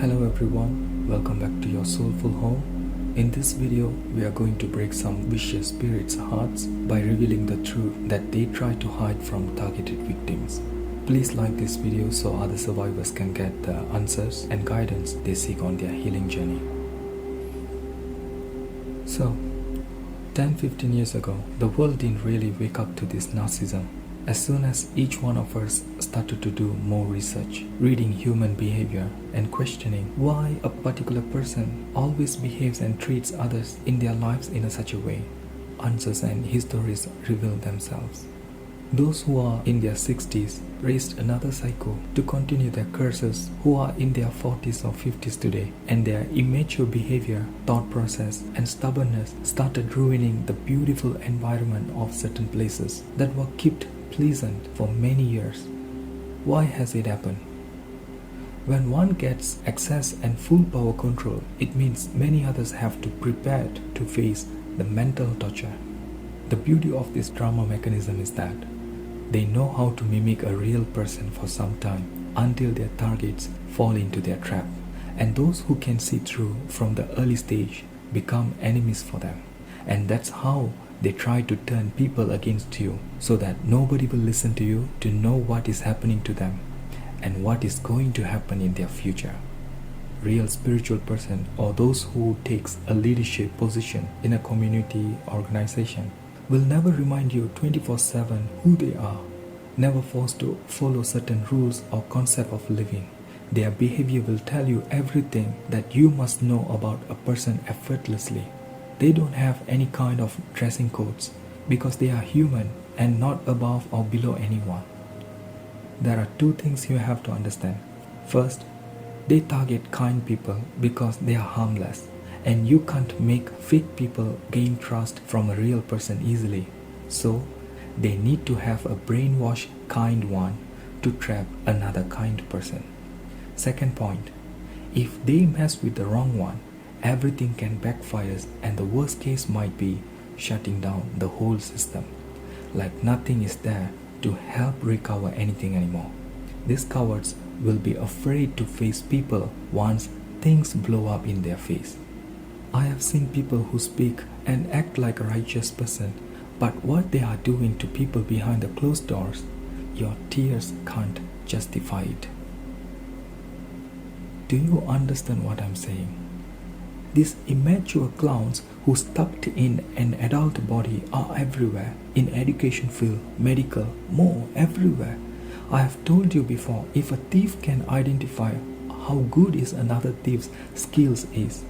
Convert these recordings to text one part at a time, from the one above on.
Hello everyone, welcome back to your soulful home. In this video, we are going to break some vicious spirits' hearts by revealing the truth that they try to hide from targeted victims. Please like this video so other survivors can get the answers and guidance they seek on their healing journey. So, 10-15 years ago, the world didn't really wake up to this narcissism. As soon as each one of us started to do more research, reading human behavior and questioning why a particular person always behaves and treats others in their lives in such a way, answers and histories reveal themselves. Those who are in their 60s raised another cycle to continue their curses who are in their 40s or 50s today, and their immature behavior, thought process and stubbornness started ruining the beautiful environment of certain places that were kept pleasant for many years. Why has it happened? When one gets access and full power control, it means many others have to prepare to face the mental torture. The beauty of this drama mechanism is that they know how to mimic a real person for some time until their targets fall into their trap, and those who can see through from the early stage become enemies for them. And that's how they try to turn people against you so that nobody will listen to you to know what is happening to them and what is going to happen in their future. Real spiritual person or those who takes a leadership position in a community organization will never remind you 24/7 who they are, never forced to follow certain rules or concept of living. Their behavior will tell you everything that you must know about a person effortlessly. They don't have any kind of dressing codes because they are human and not above or below anyone. There are two things you have to understand. First, they target kind people because they are harmless, and you can't make fake people gain trust from a real person easily. So, they need to have a brainwashed kind one to trap another kind person. Second point, if they mess with the wrong one, everything can backfire, and the worst case might be shutting down the whole system. Like nothing is there to help recover anything anymore. These cowards will be afraid to face people once things blow up in their face. I have seen people who speak and act like a righteous person, but what they are doing to people behind the closed doors, your tears can't justify it. Do you understand what I'm saying? These immature clowns who stuck in an adult body are everywhere, in education field, medical, more everywhere. I have told you before, if a thief can identify how good is another thief's skills is,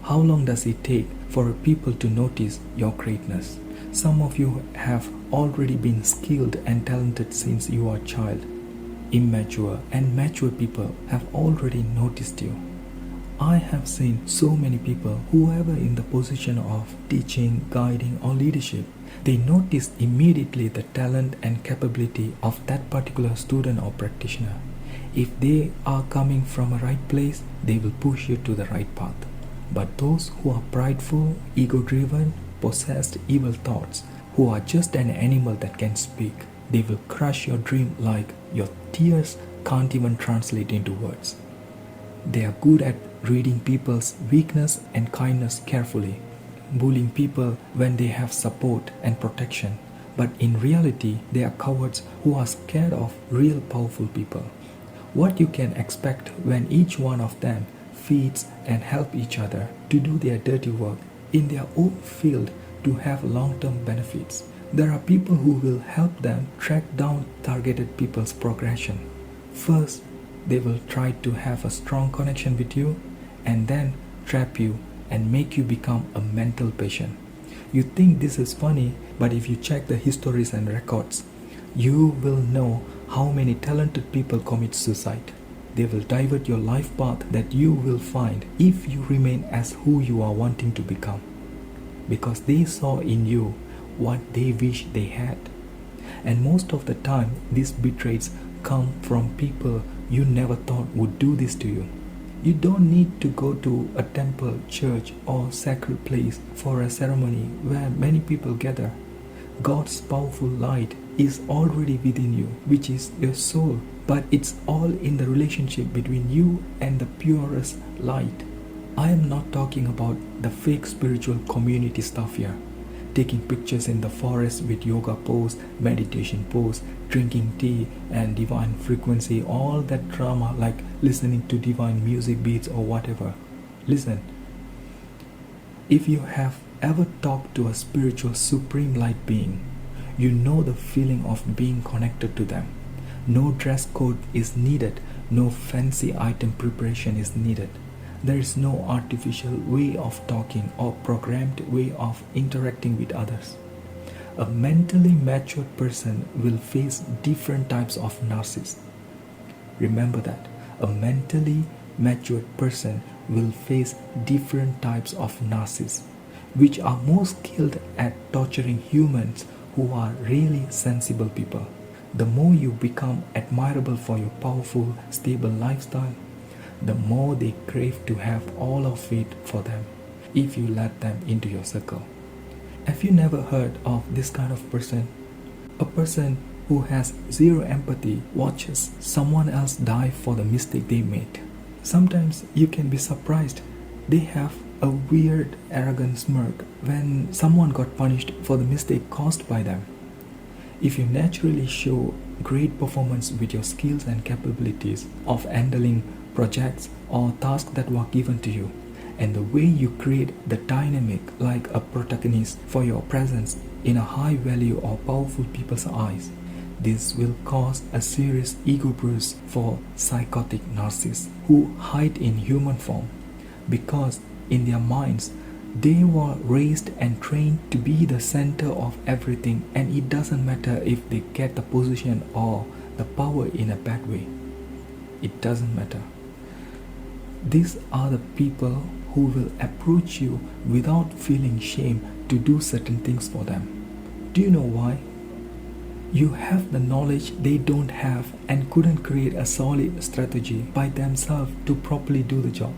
how long does it take for people to notice your greatness? Some of you have already been skilled and talented since you are a child. Immature and mature people have already noticed you. I have seen so many people, whoever in the position of teaching, guiding or leadership, they notice immediately the talent and capability of that particular student or practitioner. If they are coming from a right place, they will push you to the right path. But those who are prideful, ego-driven, possessed evil thoughts, who are just an animal that can speak, they will crush your dream like your tears can't even translate into words. They are good at reading people's weakness and kindness carefully, bullying people when they have support and protection. But in reality, they are cowards who are scared of real powerful people. What you can expect when each one of them feeds and help each other to do their dirty work in their own field to have long-term benefits. There are people who will help them track down targeted people's progression. First, they will try to have a strong connection with you and then trap you and make you become a mental patient. You think this is funny, but if you check the histories and records, you will know how many talented people commit suicide. They will divert your life path that you will find if you remain as who you are wanting to become, because they saw in you what they wish they had. And most of the time, these betrayals come from people you never thought would do this to you. You don't need to go to a temple, church or sacred place for a ceremony where many people gather. God's powerful light is already within you, which is your soul, but it's all in the relationship between you and the purest light. I am not talking about the fake spiritual community stuff here. Taking pictures in the forest with yoga pose, meditation pose, drinking tea and divine frequency, all that drama like listening to divine music beats or whatever. Listen, if you have ever talked to a spiritual supreme light being, you know the feeling of being connected to them. No dress code is needed, no fancy item preparation is needed. There is no artificial way of talking or programmed way of interacting with others. A mentally matured person will face different types of narcissists. Remember that. A mentally matured person will face different types of narcissists, which are more skilled at torturing humans who are really sensible people. The more you become admirable for your powerful, stable lifestyle, the more they crave to have all of it for them if you let them into your circle. Have you never heard of this kind of person? A person who has zero empathy watches someone else die for the mistake they made. Sometimes you can be surprised. They have a weird, arrogant smirk when someone got punished for the mistake caused by them. If you naturally show great performance with your skills and capabilities of handling projects or tasks that were given to you, and the way you create the dynamic like a protagonist for your presence in a high value or powerful people's eyes, this will cause a serious ego bruise for psychotic narcissists who hide in human form, because in their minds they were raised and trained to be the center of everything, and it doesn't matter if they get the position or the power in a bad way. It doesn't matter. These are the people who will approach you without feeling shame to do certain things for them. Do you know why? You have the knowledge they don't have and couldn't create a solid strategy by themselves to properly do the job.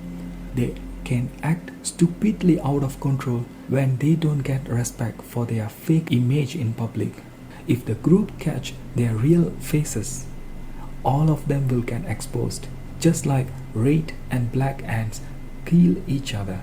They can act stupidly out of control when they don't get respect for their fake image in public. If the group catch their real faces, all of them will get exposed, just like red and black ants kill each other.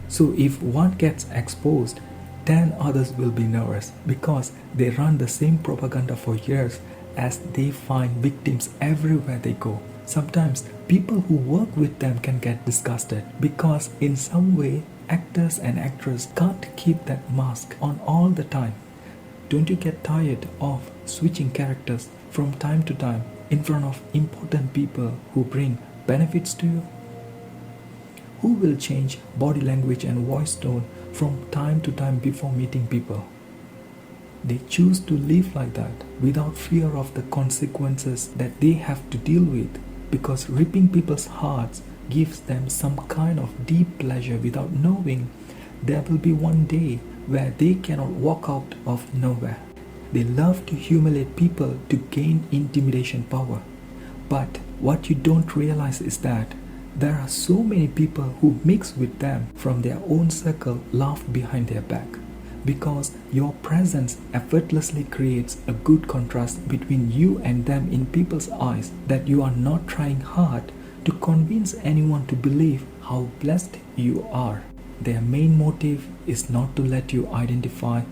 So if one gets exposed, 10 others will be nervous because they run the same propaganda for years as they find victims everywhere they go. Sometimes people who work with them can get disgusted because in some way actors and actresses can't keep that mask on all the time. Don't you get tired of switching characters from time to time in front of important people who bring benefits to you? Who will change body language and voice tone from time to time before meeting people? They choose to live like that without fear of the consequences that they have to deal with, because ripping people's hearts gives them some kind of deep pleasure without knowing there will be one day where they cannot walk out of nowhere. They love to humiliate people to gain intimidation power. But what you don't realize is that there are so many people who mix with them from their own circle laugh behind their back, because your presence effortlessly creates a good contrast between you and them in people's eyes, that you are not trying hard to convince anyone to believe how blessed you are. Their main motive is not to let you identify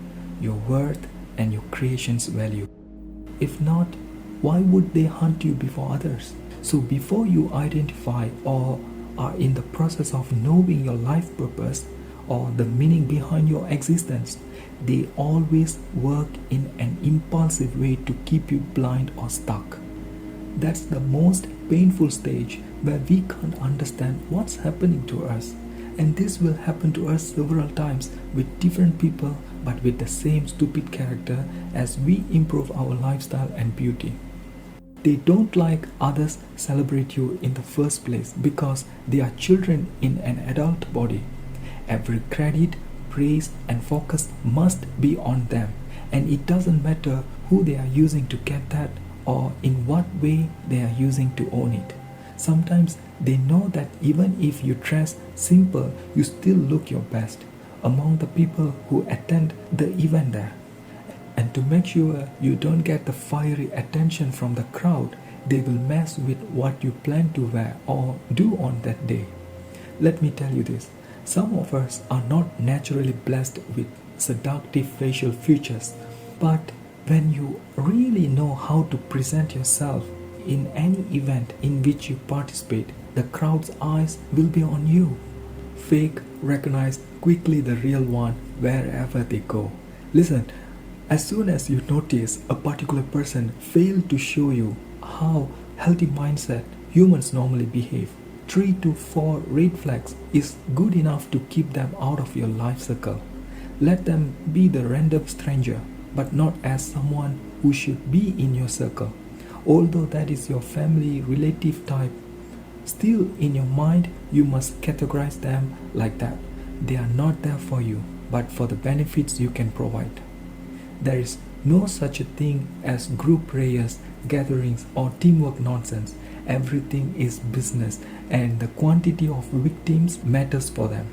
your worth and your creation's value. If not, why would they hunt you before others? So before you identify or are in the process of knowing your life purpose or the meaning behind your existence, they always work in an impulsive way to keep you blind or stuck. That's the most painful stage, where we can't understand what's happening to us. And this will happen to us several times with different people, but with the same stupid character as we improve our lifestyle and beauty. They don't like others celebrate you in the first place because they are children in an adult body. Every credit, praise and focus must be on them, and it doesn't matter who they are using to get that or in what way they are using to own it. Sometimes they know that even if you dress simple, you still look your best among the people who attend the event there. And to make sure you don't get the fiery attention from the crowd, they will mess with what you plan to wear or do on that day. Let me tell you this, some of us are not naturally blessed with seductive facial features, but when you really know how to present yourself in any event in which you participate, the crowd's eyes will be on you. Fake recognize quickly the real one wherever they go. Listen, as soon as you notice a particular person fail to show you how healthy mindset humans normally behave, 3 to 4 red flags is good enough to keep them out of your life circle. Let them be the random stranger, but not as someone who should be in your circle. Although that is your family relative type, still in your mind you must categorize them like that. They are not there for you, but for the benefits you can provide. There is no such a thing as group prayers, gatherings, or teamwork nonsense. Everything is business, and the quantity of victims matters for them.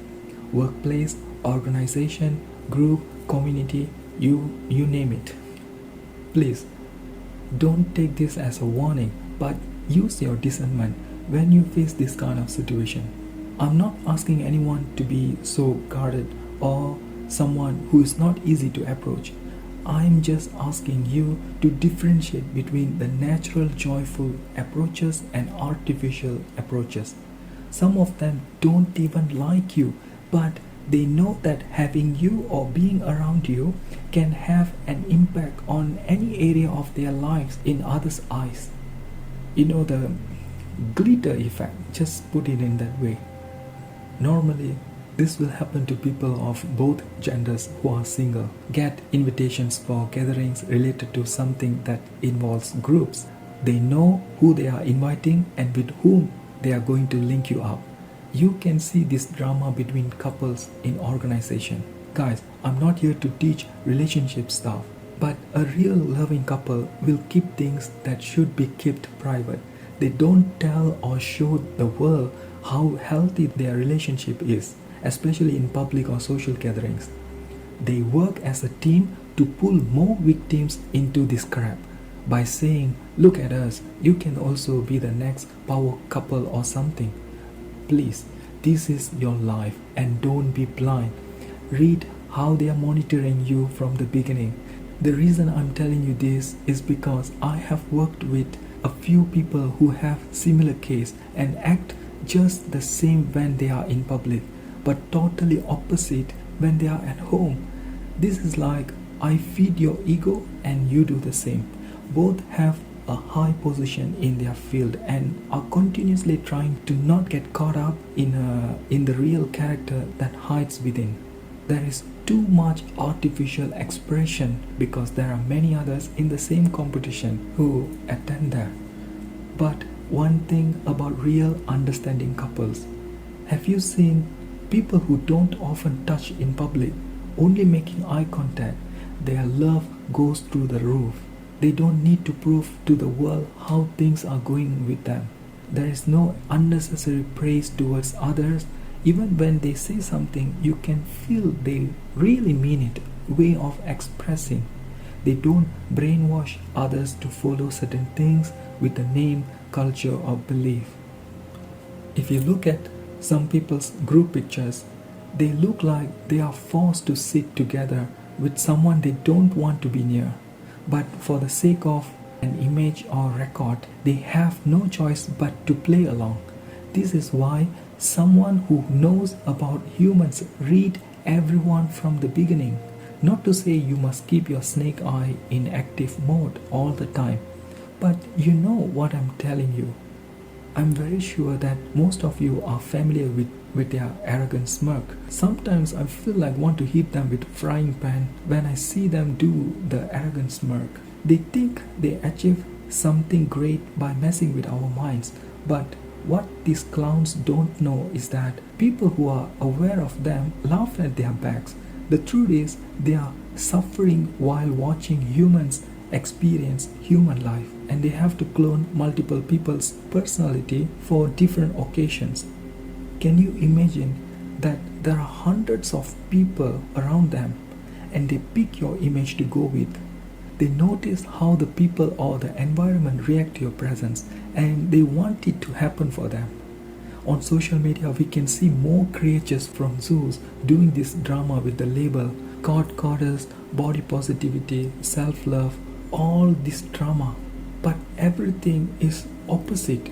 Workplace, organization, group, community, you name it. Please, don't take this as a warning, but use your discernment when you face this kind of situation. I'm not asking anyone to be so guarded or someone who is not easy to approach. I'm just asking you to differentiate between the natural, joyful approaches and artificial approaches. Some of them don't even like you, but they know that having you or being around you can have an impact on any area of their lives in others' eyes. You know, the glitter effect, just put it in that way. Normally, this will happen to people of both genders who are single. Get invitations for gatherings related to something that involves groups. They know who they are inviting and with whom they are going to link you up. You can see this drama between couples in organization. Guys, I'm not here to teach relationship stuff, but a real loving couple will keep things that should be kept private. They don't tell or show the world how healthy their relationship is, especially in public or social gatherings. They work as a team to pull more victims into this crap by saying, look at us, you can also be the next power couple or something. Please, this is your life and don't be blind. Read how they are monitoring you from the beginning. The reason I'm telling you this is because I have worked with a few people who have similar case and act just the same when they are in public, but totally opposite when they are at home. This is like I feed your ego and you do the same. Both have a high position in their field and are continuously trying to not get caught up in the real character that hides within. There is too much artificial expression because there are many others in the same competition who attend there. But one thing about real understanding couples, have you seen people who don't often touch in public, only making eye contact? Their love goes through the roof. They don't need to prove to the world how things are going with them. There is no unnecessary praise towards others. Even when they say something, you can feel they really mean it. Way of expressing. They don't brainwash others to follow certain things with the name, culture, or belief. If you look at some people's group pictures, they look like they are forced to sit together with someone they don't want to be near. But for the sake of an image or record, they have no choice but to play along. This is why someone who knows about humans read everyone from the beginning. Not to say you must keep your snake eye in active mode all the time, but you know what I'm telling you. I'm very sure that most of you are familiar with their arrogant smirk. Sometimes I feel like want to hit them with a frying pan when I see them do the arrogant smirk. They think they achieve something great by messing with our minds, but what these clowns don't know is that people who are aware of them laugh at their backs. The truth is, they are suffering while watching humans experience human life, and they have to clone multiple people's personality for different occasions. Can you imagine that there are hundreds of people around them and they pick your image to go with? They notice how the people or the environment react to your presence, and they want it to happen for them. On social media, we can see more creatures from zoos doing this drama with the label God goddess, body positivity, self-love, all this drama. But everything is opposite.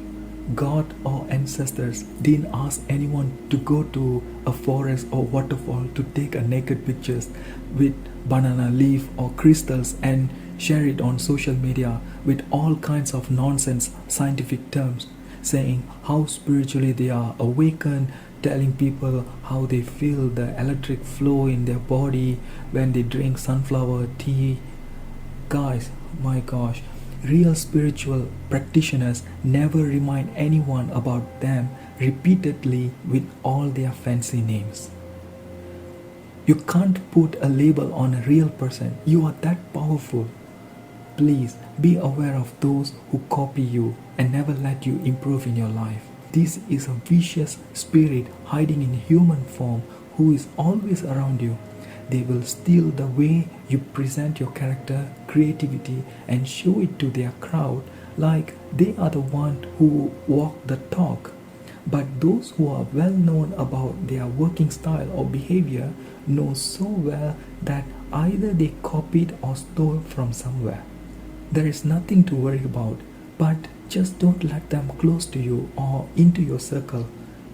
God or ancestors didn't ask anyone to go to a forest or waterfall to take a naked pictures with banana leaf or crystals and share it on social media with all kinds of nonsense scientific terms, saying how spiritually they are awakened, telling people how they feel the electric flow in their body when they drink sunflower tea. Guys, my gosh, real spiritual practitioners never remind anyone about them repeatedly with all their fancy names. You can't put a label on a real person. You are that powerful. Please be aware of those who copy you and never let you improve in your life. This is a vicious spirit hiding in human form who is always around you. They will steal the way you present your character, creativity, and show it to their crowd like they are the one who walk the talk. But those who are well known about their working style or behavior know so well that either they copied or stole from somewhere. There is nothing to worry about, but just don't let them close to you or into your circle.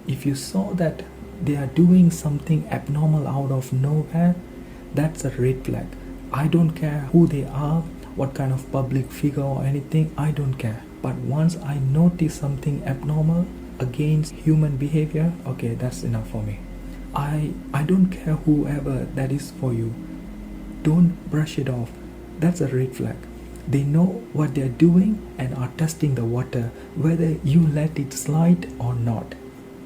If you saw that they are doing something abnormal out of nowhere, that's a red flag. I don't care who they are, what kind of public figure or anything, I don't care. But once I notice something abnormal against human behavior, okay, that's enough for me. I don't care whoever that is for you. Don't brush it off. That's a red flag. They know what they're doing and are testing the water, whether you let it slide or not.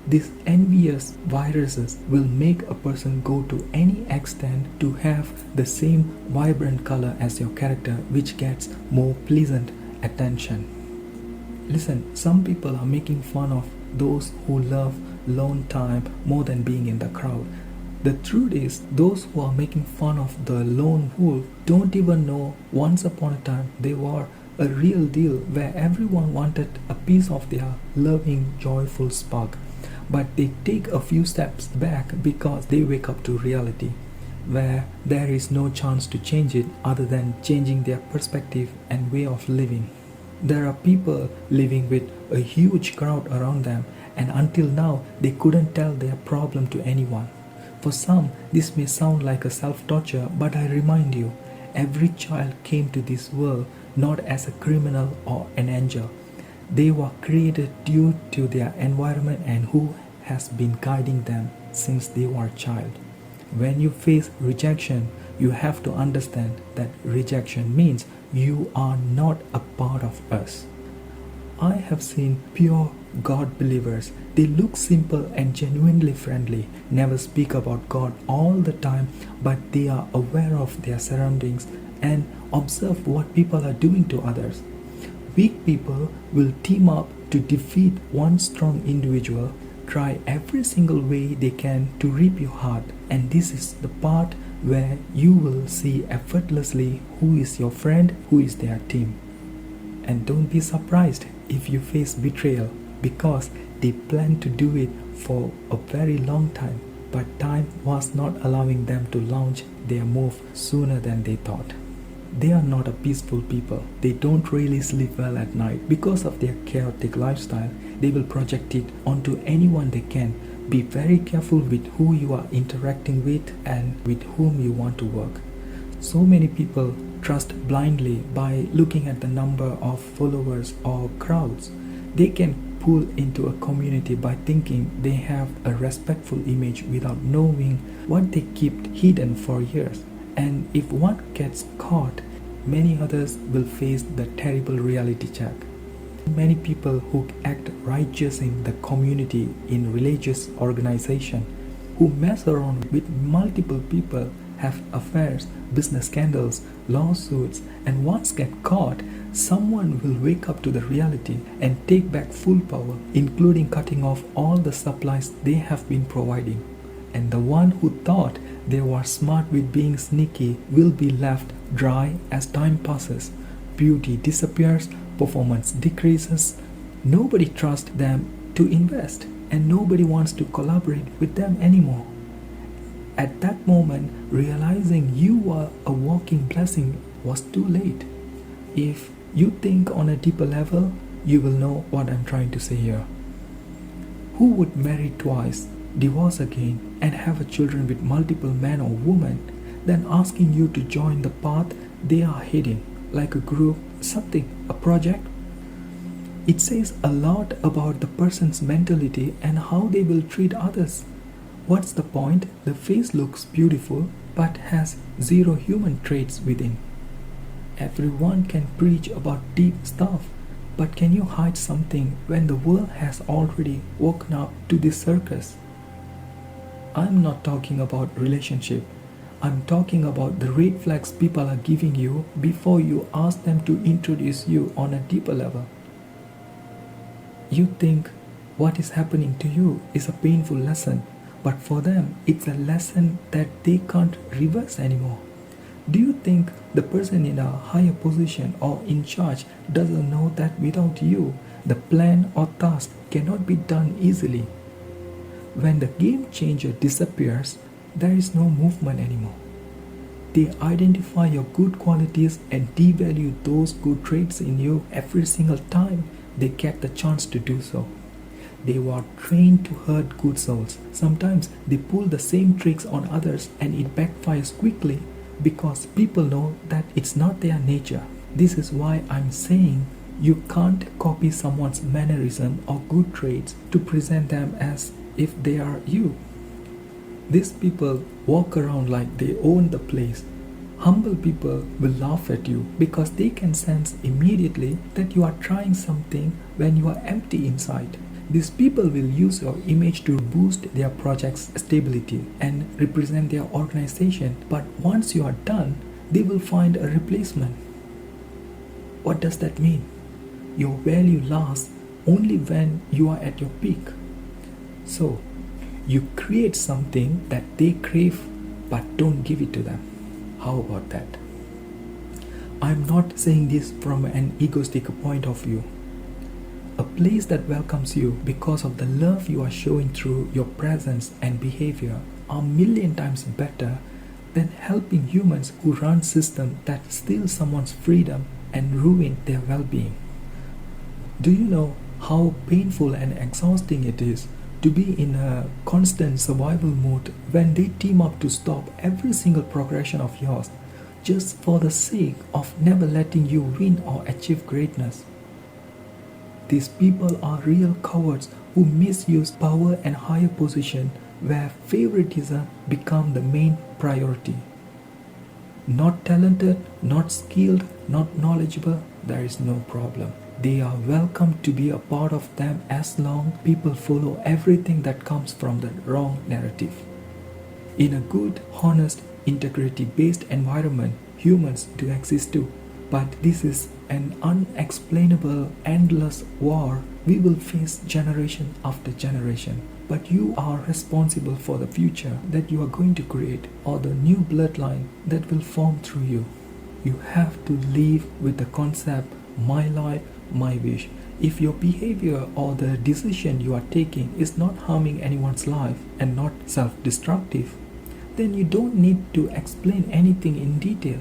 These envious viruses will make a person go to any extent to have the same vibrant color as your character, which gets more pleasant attention. Listen, some people are making fun of those who love lone time more than being in the crowd. The truth is, those who are making fun of the lone wolf don't even know once upon a time they were a real deal where everyone wanted a piece of their loving, joyful spark. But they take a few steps back because they wake up to reality, where there is no chance to change it other than changing their perspective and way of living. There are people living with a huge crowd around them, and until now they couldn't tell their problem to anyone. For some, this may sound like a self-torture, but I remind you, every child came to this world not as a criminal or an angel. They were created due to their environment and who has been guiding them since they were a child. When you face rejection, you have to understand that rejection means you are not a part of us. I have seen pure God believers. They look simple and genuinely friendly, never speak about God all the time, but they are aware of their surroundings and observe what people are doing to others. Weak people will team up to defeat one strong individual, try every single way they can to rip your heart, and this is the part where you will see effortlessly who is your friend, who is their team. And don't be surprised if you face betrayal, because they plan to do it for a very long time, but time was not allowing them to launch their move sooner than they thought. They are not a peaceful people. They don't really sleep well at night. Because of their chaotic lifestyle, they will project it onto anyone they can. Be very careful with who you are interacting with and with whom you want to work. So many people trust blindly by looking at the number of followers or crowds. They can pull into a community by thinking they have a respectful image without knowing what they kept hidden for years. And if one gets caught, many others will face the terrible reality check. Many people who act righteous in the community, in religious organization, who mess around with multiple people, have affairs, business scandals, lawsuits, and once get caught, someone will wake up to the reality and take back full power, including cutting off all the supplies they have been providing. and the one who thought they were smart with being sneaky will be left dry as time passes. Beauty disappears, performance decreases, nobody trusts them to invest, and nobody wants to collaborate with them anymore. At that moment, realizing you were a walking blessing was too late. If you think on a deeper level, you will know what I'm trying to say here. Who would marry twice, divorce again, and have children with multiple men or women, then asking you to join the path they are heading, like a group, something, a project? It says a lot about the person's mentality and how they will treat others. What's the point? The face looks beautiful but has zero human traits within. Everyone can preach about deep stuff, but can you hide something when the world has already woken up to this circus? I'm not talking about relationship. I'm talking about the red flags people are giving you before you ask them to introduce you on a deeper level. You think what is happening to you is a painful lesson, but for them it's a lesson that they can't reverse anymore. Do you think the person in a higher position or in charge doesn't know that without you, the plan or task cannot be done easily? When the game changer disappears, there is no movement anymore. They identify your good qualities and devalue those good traits in you every single time they get the chance to do so. They were trained to hurt good souls. Sometimes they pull the same tricks on others and it backfires quickly because people know that it's not their nature. This is why I'm saying you can't copy someone's mannerism or good traits to present them as if they are you. These people walk around like they own the place. Humble people will laugh at you because they can sense immediately that you are trying something when you are empty inside. These people will use your image to boost their project's stability and represent their organization, but once you are done, they will find a replacement. What does that mean? Your value lasts only when you are at your peak. So, you create something that they crave but don't give it to them. How about that? I'm not saying this from an egoistic point of view. A place that welcomes you because of the love you are showing through your presence and behavior are a million times better than helping humans who run systems that steal someone's freedom and ruin their well-being. Do you know how painful and exhausting it is to be in a constant survival mode when they team up to stop every single progression of yours just for the sake of never letting you win or achieve greatness? These people are real cowards who misuse power and higher position where favoritism become the main priority. Not talented, not skilled, not knowledgeable, there is no problem. They are welcome to be a part of them as long people follow everything that comes from the wrong narrative. In a good, honest, integrity-based environment, humans do exist too. But this is an unexplainable, endless war we will face generation after generation. But you are responsible for the future that you are going to create or the new bloodline that will form through you. You have to live with the concept, my life, my wish. If your behavior or the decision you are taking is not harming anyone's life and not self-destructive, then you don't need to explain anything in detail.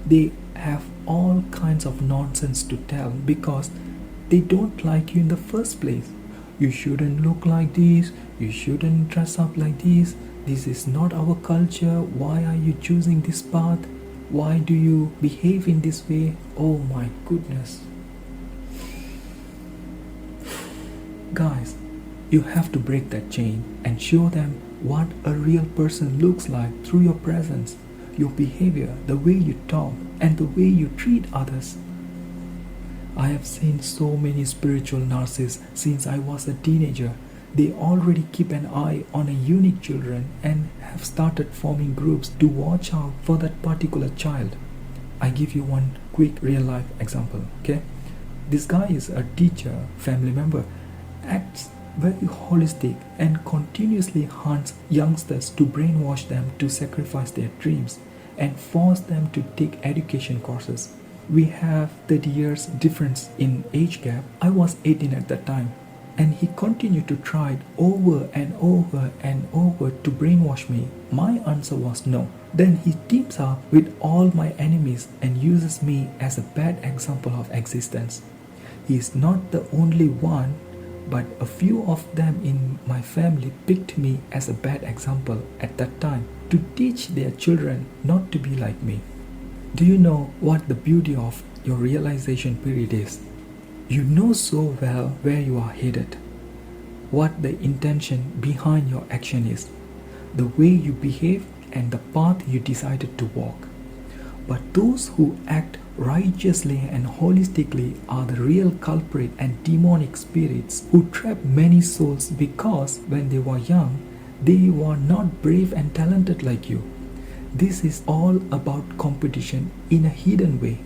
They have all kinds of nonsense to tell because they don't like you in the first place. You shouldn't look like this, you shouldn't dress up like this is not our culture, why are you choosing this path, why do you behave in this way, oh my goodness. Guys, you have to break that chain and show them what a real person looks like through your presence, your behavior, the way you talk, and the way you treat others. I have seen so many spiritual narcissists since I was a teenager. They already keep an eye on a unique children and have started forming groups to watch out for that particular child. I give you one quick real life example, okay? This guy is a teacher, family member, acts very holistic and continuously hunts youngsters to brainwash them to sacrifice their dreams and force them to take education courses. We have 30 years difference in age gap. I was 18 at that time, and he continued to try it over and over and over to brainwash me. My answer was no. Then he teams up with all my enemies and uses me as a bad example of existence. He is not the only one, but a few of them in my family picked me as a bad example at that time to teach their children not to be like me. Do you know what the beauty of your realization period is? You know so well where you are headed, what the intention behind your action is, the way you behave and the path you decided to walk. But those who act righteously and holistically are the real culprit and demonic spirits who trap many souls because when they were young, they were not brave and talented like you. This is all about competition in a hidden way.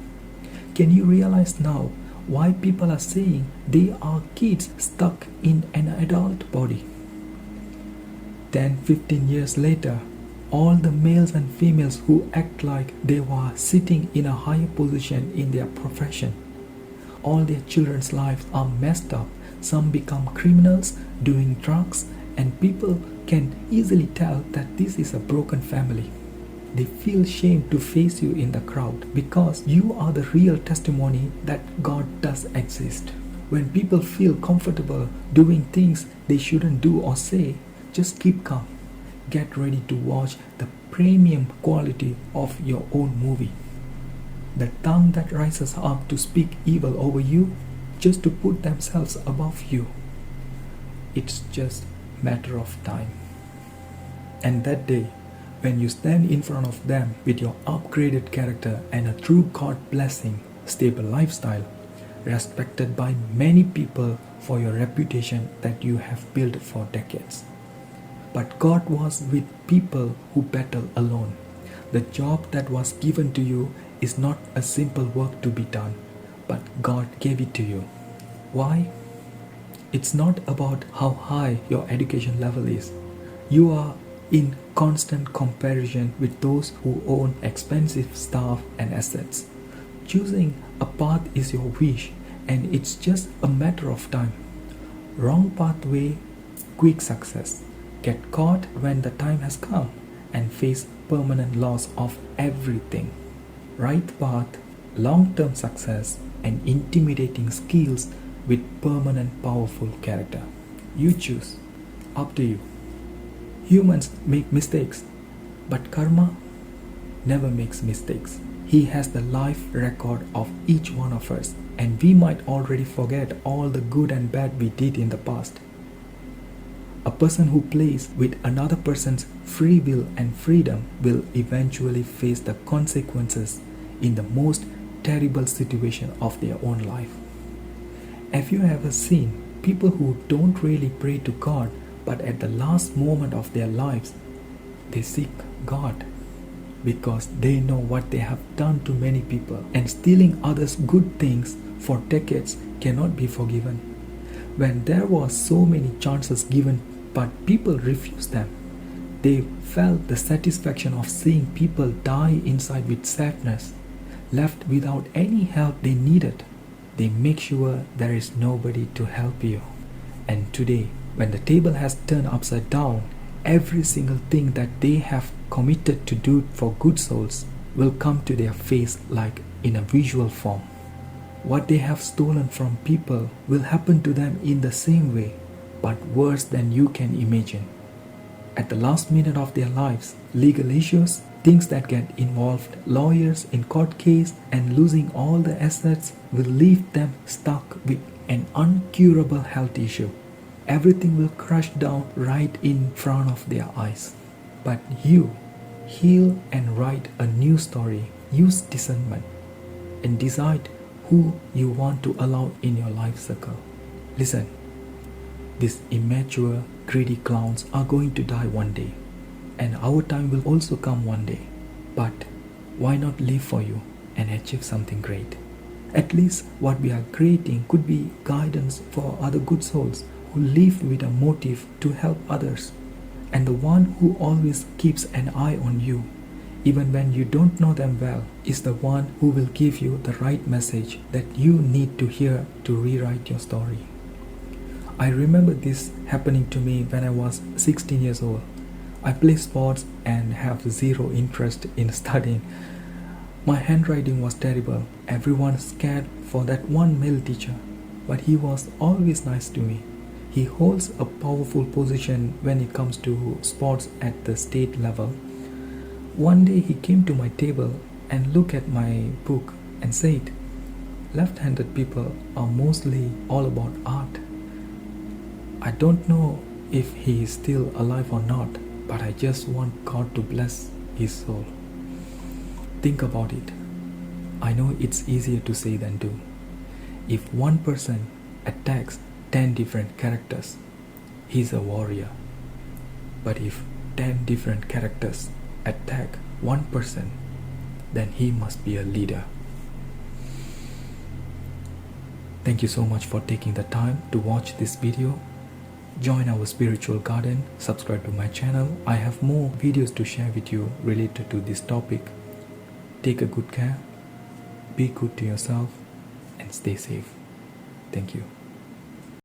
Can you realize now why people are saying they are kids stuck in an adult body? 10-15 years later, all the males and females who act like they were sitting in a higher position in their profession, all their children's lives are messed up. Some become criminals doing drugs, and people can easily tell that this is a broken family. They feel shame to face you in the crowd because you are the real testimony that God does exist. When people feel comfortable doing things they shouldn't do or say, just keep calm. Get ready to watch the premium quality of your own movie. The tongue that rises up to speak evil over you just to put themselves above you. It's just a matter of time. And that day, when you stand in front of them with your upgraded character and a true God blessing, stable lifestyle, respected by many people for your reputation that you have built for decades. But God was with people who battle alone. The job that was given to you is not a simple work to be done, but God gave it to you. Why? It's not about how high your education level is. You are in constant comparison with those who own expensive stuff and assets. Choosing a path is your wish, and it's just a matter of time. Wrong pathway, quick success. Get caught when the time has come and face permanent loss of everything. Right path, long-term success, and intimidating skills with permanent powerful character. You choose. Up to you. Humans make mistakes, but karma never makes mistakes. He has the life record of each one of us, and we might already forget all the good and bad we did in the past. A person who plays with another person's free will and freedom will eventually face the consequences in the most terrible situation of their own life. Have you ever seen people who don't really pray to God, but at the last moment of their lives, they seek God because they know what they have done to many people, and stealing others' good things for decades cannot be forgiven. When there were so many chances given but people refused them, they felt the satisfaction of seeing people die inside with sadness, left without any help they needed. They make sure there is nobody to help you. And today, when the table has turned upside down, every single thing that they have committed to do for good souls will come to their face like in a visual form. What they have stolen from people will happen to them in the same way, but worse than you can imagine. At the last minute of their lives, legal issues, things that get involved, lawyers in court case, and losing all the assets will leave them stuck with an incurable health issue. Everything will crash down right in front of their eyes. But you heal and write a new story. Use discernment and decide who you want to allow in your life circle. Listen, these immature, greedy clowns are going to die one day, and our time will also come one day. But why not live for you and achieve something great? At least what we are creating could be guidance for other good souls who live with a motive to help others, and the one who always keeps an eye on you, even when you don't know them well, is the one who will give you the right message that you need to hear to rewrite your story. I remember this happening to me when I was 16 years old. I play sports and have zero interest in studying. My handwriting was terrible. Everyone scared for that one male teacher, but he was always nice to me. He holds a powerful position when it comes to sports at the state level. One day he came to my table and looked at my book and said, "Left-handed people are mostly all about art." I don't know if he is still alive or not, but I just want God to bless his soul. Think about it. I know it's easier to say than do. If one person attacks 10 different characters, he's a warrior. But if 10 different characters attack one person, then he must be a leader. Thank you so much for taking the time to watch this video. Join our spiritual garden, subscribe to my channel. I have more videos to share with you related to this topic. Take a good care, be good to yourself, and stay safe. Thank you.